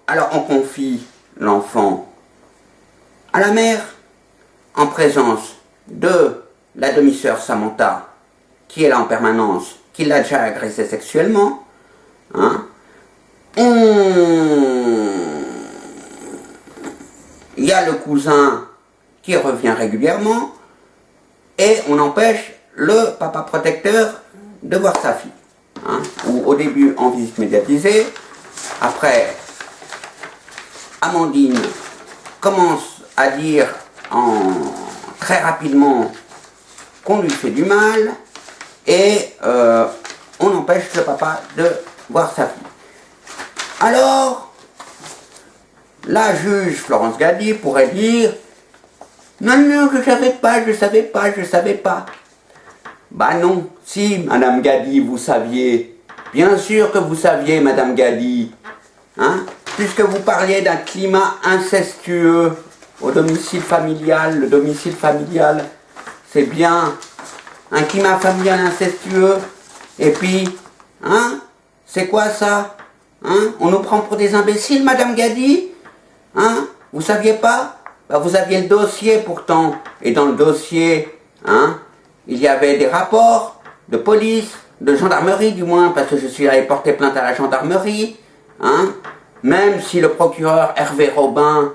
Alors on confie l'enfant à la mère, en présence de la demi-sœur Samantha, qui est là en permanence, qui l'a déjà agressé sexuellement. Hein. Il y a le cousin qui revient régulièrement, et on empêche le papa protecteur de voir sa fille. Hein. Ou au début en visite médiatisée, après Amandine commence à dire très rapidement qu'on lui fait du mal, et on empêche le papa de voir sa fille. Alors, la juge Florence Gadi pourrait dire « Non, non, je savais pas. » Bah non, si, Madame Gadi, vous saviez. Bien sûr que vous saviez, Madame Gadi. Hein, puisque vous parliez d'un climat incestueux au domicile familial. Le domicile familial, c'est bien un climat familial incestueux. Et puis, hein, c'est quoi ça? Hein, on nous prend pour des imbéciles, Madame Gadi? Hein, vous saviez pas? Bah, vous aviez le dossier pourtant. Et dans le dossier, hein, il y avait des rapports de police, de gendarmerie du moins, parce que je suis allé porter plainte à la gendarmerie. Hein, même si le procureur Hervé Robin,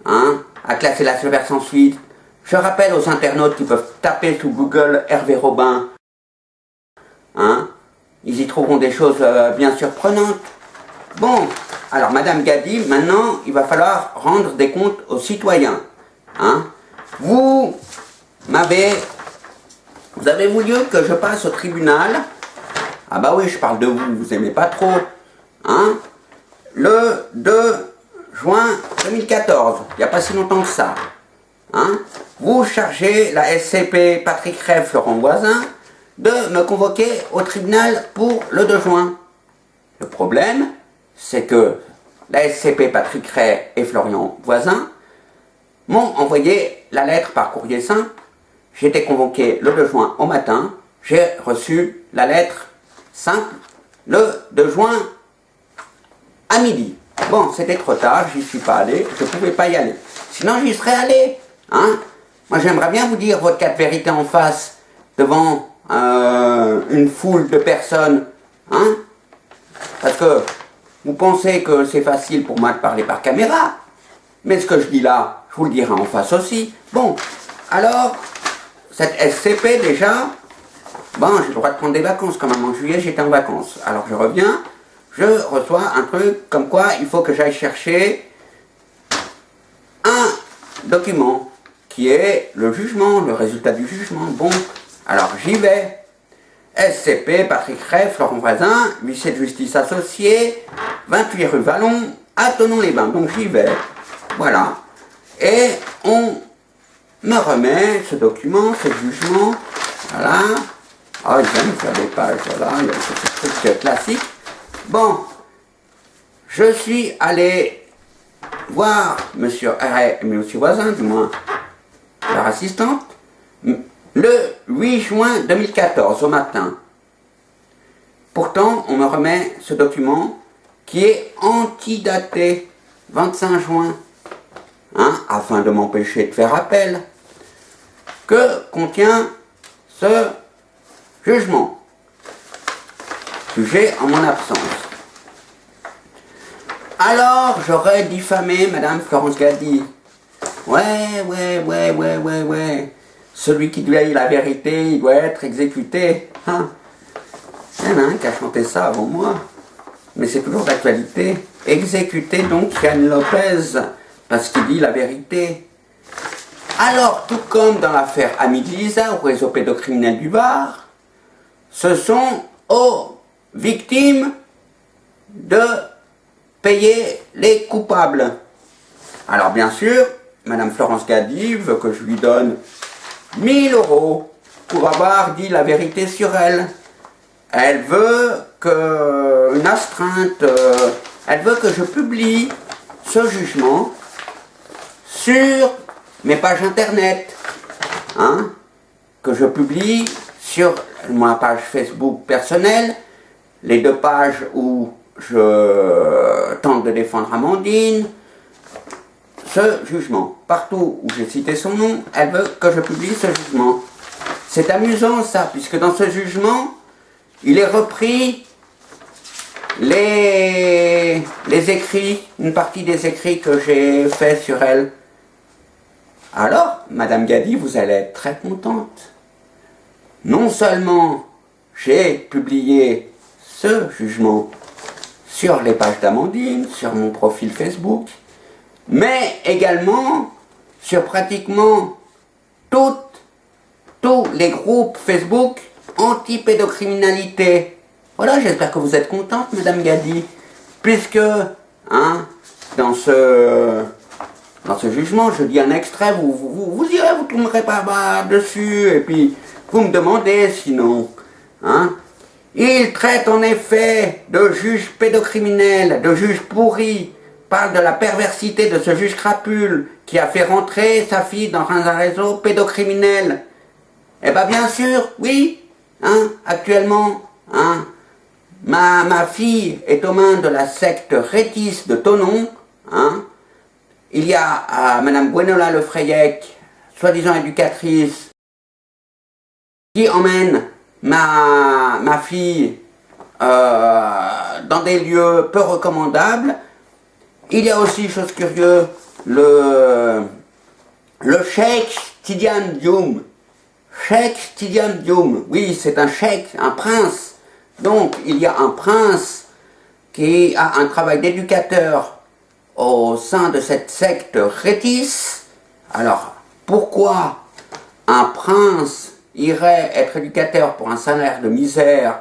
hein, a classé la l'affaire sans suite. Je rappelle aux internautes qui peuvent taper sous Google Hervé Robin. Hein, ils y trouveront des choses bien surprenantes. Bon, alors Madame Gadi, maintenant, il va falloir rendre des comptes aux citoyens. Hein. Vous avez voulu que je passe au tribunal. Ah bah oui, je parle de vous, vous aimez pas trop. Hein. Le 2 juin 2014, il n'y a pas si longtemps que ça. Hein. Vous chargez la SCP Patrick Ray, Florent Voisin, de me convoquer au tribunal pour le 2 juin. Le problème, c'est que la SCP Patrick Ray et Florian Voisin m'ont envoyé la lettre par courrier simple. J'ai été convoqué le 2 juin au matin. J'ai reçu la lettre simple le 2 juin à midi. Bon, c'était trop tard, j'y suis pas allé, je ne pouvais pas y aller. Sinon, j'y serais allé. Hein. Moi, j'aimerais bien vous dire votre cas de vérité en face, devant une foule de personnes. Hein. Parce que vous pensez que c'est facile pour moi de parler par caméra, mais ce que je dis là, je vous le dirai en face aussi. Bon, alors, cette SCP déjà, bon, j'ai le droit de prendre des vacances quand même. En juillet, j'étais en vacances. Alors je reviens, je reçois un truc comme quoi il faut que j'aille chercher un document qui est le jugement, le résultat du jugement. Bon, alors j'y vais. SCP, Patrick Ray, Florent Voisin, huissier de justice associé, 28 rue Vallon, à Thonon-les-Bains. Donc j'y vais. Voilà. Et on me remet ce document, ce jugement. Voilà. Ah, il vient de faire des pages, voilà, il y a ce truc classique. Bon, je suis allé voir monsieur Ray et monsieur Voisin, du moins leur assistante, le 8 juin 2014, au matin. Pourtant, on me remet ce document qui est antidaté, 25 juin, hein, afin de m'empêcher de faire appel, que contient ce jugement, jugé en mon absence. Alors, j'aurais diffamé Madame Florence Gadi. Ouais. Celui qui dit la vérité, il doit être exécuté. Hein. Il y en a un qui a chanté ça avant moi, mais c'est toujours d'actualité. Exécuter donc Yann Lopez, parce qu'il dit la vérité. Alors, tout comme dans l'affaire Amélie Lisa, au réseau pédocriminel du Var, ce sont aux victimes de payer les coupables. Alors bien sûr, Madame Florence Gadi veut que je lui donne 1000 € pour avoir dit la vérité sur elle. Elle veut que une astreinte, elle veut que je publie ce jugement sur mes pages internet, hein, que je publie sur ma page Facebook personnelle, les 2 pages où je tente de défendre Amandine, ce jugement. Partout où j'ai cité son nom, elle veut que je publie ce jugement. C'est amusant ça, puisque dans ce jugement, il est repris les écrits, une partie des écrits que j'ai faits sur elle. Alors, Madame Gadi, vous allez être très contente. Non seulement j'ai publié ce jugement sur les pages d'Amandine, sur mon profil Facebook, mais également sur pratiquement tous les groupes Facebook anti-pédocriminalité. Voilà, j'espère que vous êtes contente, Madame Gadi, puisque, hein, dans ce jugement, je dis un extrait, vous irez, vous tomberez pas dessus, et puis vous me demandez sinon, hein. Il traite en effet de juge pédocriminel, de juge pourri, parle de la perversité de ce juge crapule qui a fait rentrer sa fille dans un réseau pédocriminel. Eh bien bien sûr, oui, hein, actuellement, hein, ma fille est aux mains de la secte Rétis de Thonon, hein. Il y a Madame Gwenola Lefrayec, soi-disant éducatrice, qui emmène ma fille dans des lieux peu recommandables. Il y a aussi, chose curieuse, le cheikh Tidiane Dioum. Cheikh Tidiane Dioum, oui, c'est un cheikh, un prince. Donc, il y a un prince qui a un travail d'éducateur au sein de cette secte Rétis. Alors, pourquoi un prince irait être éducateur pour un salaire de misère?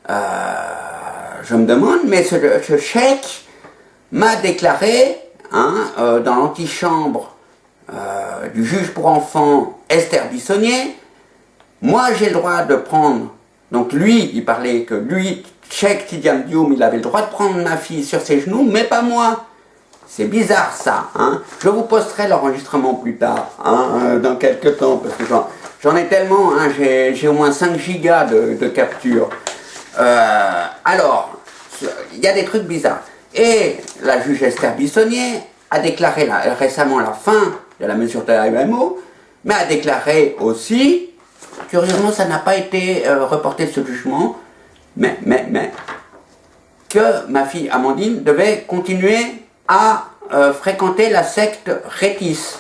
Je me demande, mais ce cheikh m'a déclaré, hein, dans l'antichambre du juge pour enfants Esther Bissonnier, moi j'ai le droit de prendre, donc lui, il parlait que lui, Cheikh Tidiane Dioum, il avait le droit de prendre ma fille sur ses genoux, mais pas moi. C'est bizarre ça, hein. Je vous posterai l'enregistrement plus tard, hein, dans quelques temps, parce que j'en ai tellement, hein, j'ai au moins 5 gigas de capture. Alors, il y a des trucs bizarres. Et la juge Esther Bissonnier a déclaré récemment la fin de la mesure de la MMO, mais a déclaré aussi, curieusement ça n'a pas été reporté ce jugement, mais, que ma fille Amandine devait continuer à fréquenter la secte Rétis.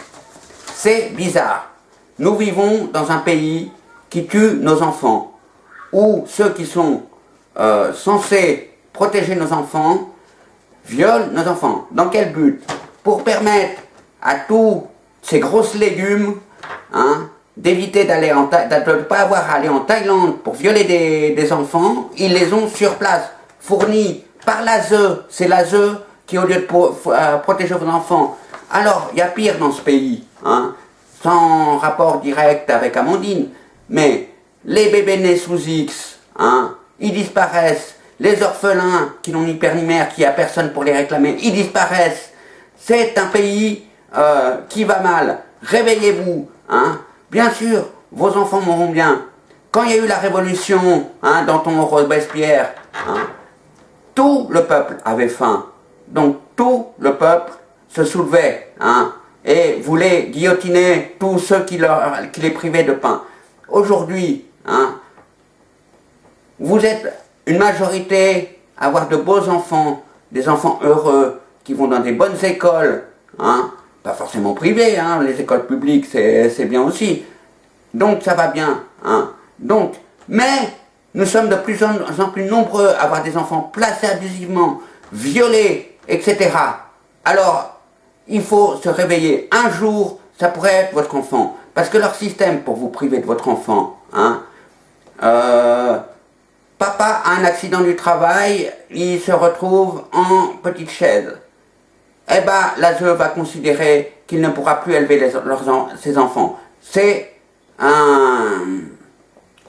C'est bizarre. Nous vivons dans un pays qui tue nos enfants, où ceux qui sont censés protéger nos enfants violent nos enfants. Dans quel but? Pour permettre à tous ces grosses légumes, hein, d'éviter de ne pas avoir à aller en Thaïlande pour violer des enfants. Ils les ont sur place, fournis par l'ASE. C'est l'ASE qui, au lieu de protéger vos enfants. Alors, il y a pire dans ce pays, hein, sans rapport direct avec Amandine, mais les bébés nés sous X, hein, ils disparaissent. Les orphelins qui n'ont ni père ni mère, qui a personne pour les réclamer, ils disparaissent. C'est un pays qui va mal. Réveillez-vous, hein. Bien sûr, vos enfants mourront bien. Quand il y a eu la révolution, hein, Danton, Robespierre, hein, tout le peuple avait faim. Donc tout le peuple se soulevait, hein, et voulait guillotiner tous ceux qui les privaient de pain. Aujourd'hui, hein, vous êtes une majorité à avoir de beaux enfants, des enfants heureux, qui vont dans des bonnes écoles, hein, pas forcément privées, hein, les écoles publiques c'est bien aussi. Donc ça va bien, hein. Donc, mais Nous sommes de plus en plus nombreux à avoir des enfants placés abusivement, violés, etc. Alors, il faut se réveiller. Un jour, ça pourrait être votre enfant. Parce que leur système pour vous priver de votre enfant, hein, papa a un accident du travail, il se retrouve en petite chaise. Eh bien, l'ASE va considérer qu'il ne pourra plus élever ses enfants. C'est un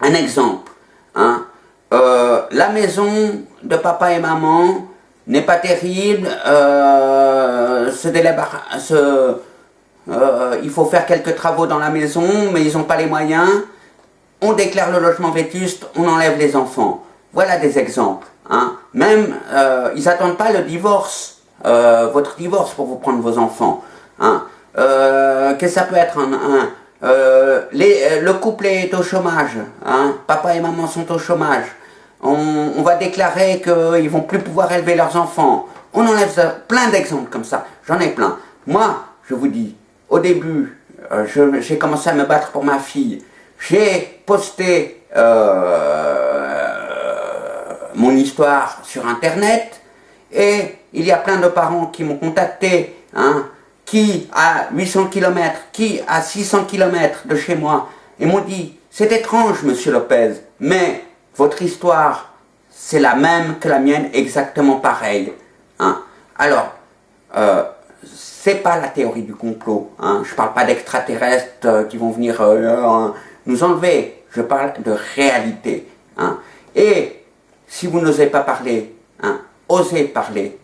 exemple. Hein. La maison de papa et maman n'est pas terrible, il faut faire quelques travaux dans la maison, mais ils n'ont pas les moyens. On déclare le logement vétuste, on enlève les enfants. Voilà des exemples. Hein. Même, ils n'attendent pas le divorce, votre divorce pour vous prendre vos enfants. Hein. Qu'est-ce que ça peut être le couple est au chômage, hein. Papa et maman sont au chômage. On va déclarer qu'ils ne vont plus pouvoir élever leurs enfants. On enlève ça, plein d'exemples comme ça. J'en ai plein. Moi, je vous dis, au début, j'ai commencé à me battre pour ma fille. J'ai posté mon histoire sur Internet et il y a plein de parents qui m'ont contacté, hein, qui à 800 km, qui à 600 km de chez moi, et m'ont dit, c'est étrange, monsieur Lopez, mais votre histoire, c'est la même que la mienne, exactement pareille. Hein. Alors, c'est pas la théorie du complot. Hein. Je parle pas d'extraterrestres qui vont venir nous enlever. Je parle de réalité. Hein. Et si vous n'osez pas parler, hein, osez parler.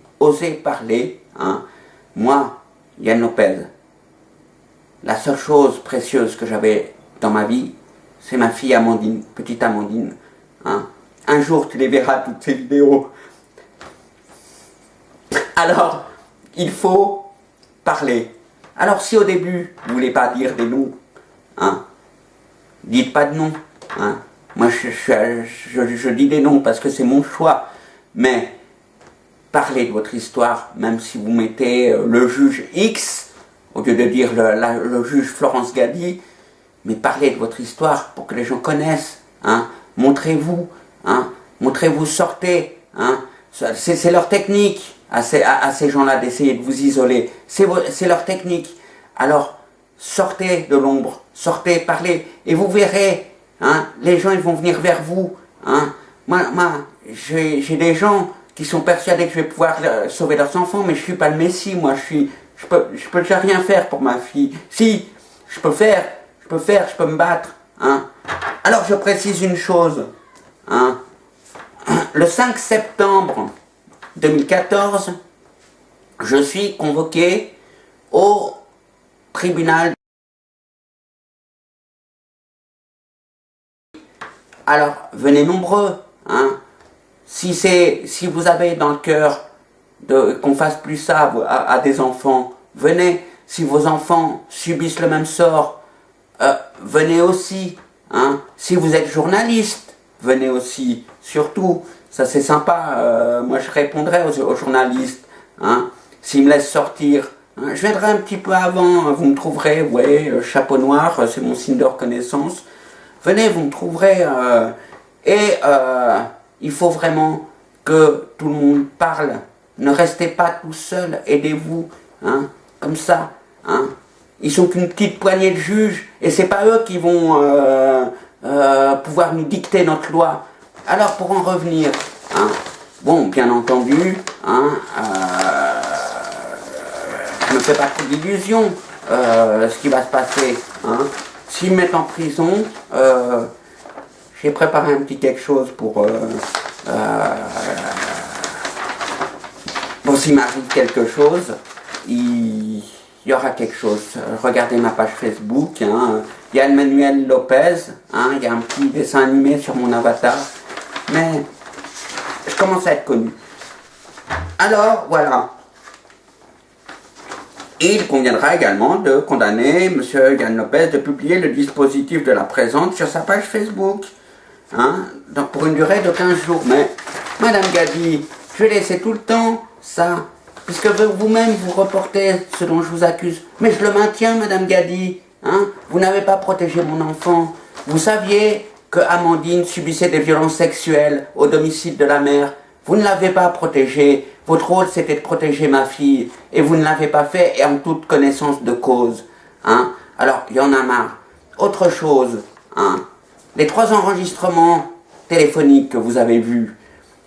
Hein. Moi, Yann Lopez, la seule chose précieuse que j'avais dans ma vie, c'est ma fille Amandine, petite Amandine. Hein. Un jour, tu les verras, toutes ces vidéos. Alors, il faut parler. Alors, si au début, vous ne voulez pas dire des noms, hein, dites pas de noms. Hein. Moi, je dis des noms parce que c'est mon choix. Mais, parlez de votre histoire, même si vous mettez le juge X, au lieu de dire le juge Florence Gadi, mais parlez de votre histoire pour que les gens connaissent. Hein. Montrez-vous, hein. Montrez-vous, sortez. Hein. C'est leur technique à ces gens-là d'essayer de vous isoler. C'est leur technique. Alors, sortez de l'ombre, sortez, parlez, et vous verrez, hein, les gens ils vont venir vers vous. Hein. Moi j'ai des gens qui sont persuadés que je vais pouvoir sauver leurs enfants, mais je ne suis pas le Messie, moi je peux déjà rien faire pour ma fille. Si, je peux me battre. Hein. Alors je précise une chose. Hein. Le 5 septembre 2014, je suis convoqué au tribunal. Alors, venez nombreux. Hein. Si vous avez dans le cœur qu'on fasse plus ça à des enfants, venez. Si vos enfants subissent le même sort, venez aussi. Hein. Si vous êtes journaliste, venez aussi. Surtout, ça c'est sympa, moi je répondrai aux journalistes. Hein. S'ils me laissent sortir, hein, je viendrai un petit peu avant, vous me trouverez, ouais, chapeau noir, c'est mon signe de reconnaissance. Venez, vous me trouverez. Il faut vraiment que tout le monde parle. Ne restez pas tout seul, aidez-vous, hein, comme ça. Hein. Ils sont qu'une petite poignée de juges, et c'est pas eux qui vont pouvoir nous dicter notre loi. Alors pour en revenir, hein, bon, bien entendu, hein, je ne me fais pas trop d'illusions, ce qui va se passer. Hein. S'ils me mettent en prison, j'ai préparé un petit quelque chose pour bon, s'il m'arrive quelque chose, il y aura quelque chose. Regardez ma page Facebook, hein. Yann Manuel Lopez, hein. Il y a un petit dessin animé sur mon avatar, mais je commence à être connu. Alors, voilà. Il conviendra également de condamner M. Yann Lopez de publier le dispositif de la présente sur sa page Facebook. Hein, donc pour une durée de 15 jours. Mais, Madame Gadi, je vais laisser tout le temps ça, puisque vous-même vous reportez ce dont je vous accuse. Mais je le maintiens, Madame Gadi. Hein, vous n'avez pas protégé mon enfant. Vous saviez que Amandine subissait des violences sexuelles au domicile de la mère. Vous ne l'avez pas protégée. Votre rôle, c'était de protéger ma fille. Et vous ne l'avez pas fait, et en toute connaissance de cause. Hein. Alors, il y en a marre. Autre chose, hein. Les 3 enregistrements téléphoniques que vous avez vus,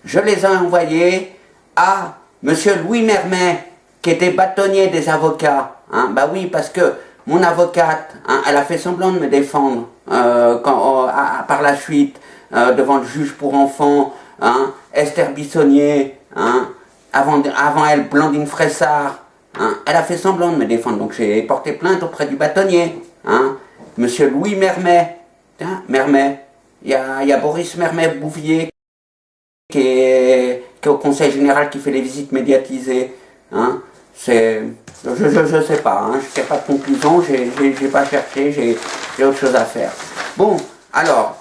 je les ai envoyés à Monsieur Louis Mermet, qui était bâtonnier des avocats. Hein. Bah oui, parce que mon avocate, hein, elle a fait semblant de me défendre par la suite, devant le juge pour enfants, hein, Esther Bissonnier, hein, avant elle, Blandine Fressard. Hein, elle a fait semblant de me défendre, donc j'ai porté plainte auprès du bâtonnier. Hein, Monsieur Louis Mermet. Tiens, Mermet. Il y a Boris Mermet-Bouvier qui est au Conseil Général qui fait les visites médiatisées. Hein, je sais pas, hein, je ne fais pas de conclusion, j'ai pas cherché, j'ai autre chose à faire. Bon, alors,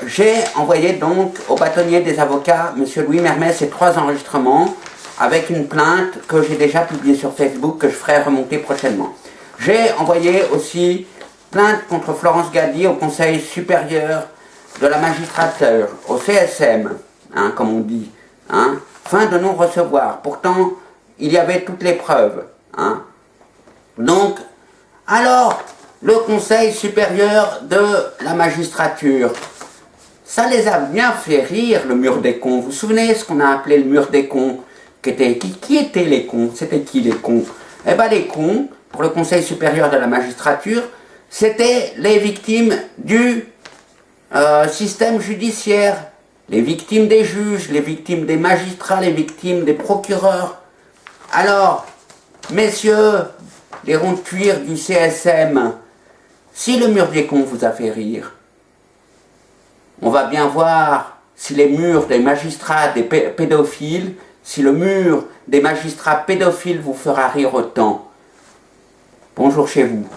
j'ai envoyé donc au bâtonnier des avocats, M. Louis Mermet, ces 3 enregistrements avec une plainte que j'ai déjà publiée sur Facebook, que je ferai remonter prochainement. J'ai envoyé aussi plainte contre Florence Gadi au Conseil supérieur de la magistrature, au CSM, hein, comme on dit, hein, fin de non-recevoir. Pourtant, il y avait toutes les preuves. Hein. Donc, alors, le Conseil supérieur de la magistrature, ça les a bien fait rire, le mur des cons. Vous vous souvenez ce qu'on a appelé le mur des cons? Qui étaient les cons? C'était qui les cons? Eh bien, les cons, pour le Conseil supérieur de la magistrature, c'était les victimes du système judiciaire, les victimes des juges, les victimes des magistrats, les victimes des procureurs. Alors, messieurs, les ronds de cuir du CSM, si le mur des cons vous a fait rire, on va bien voir si les murs des magistrats des pédophiles, si le mur des magistrats pédophiles vous fera rire autant. Bonjour chez vous.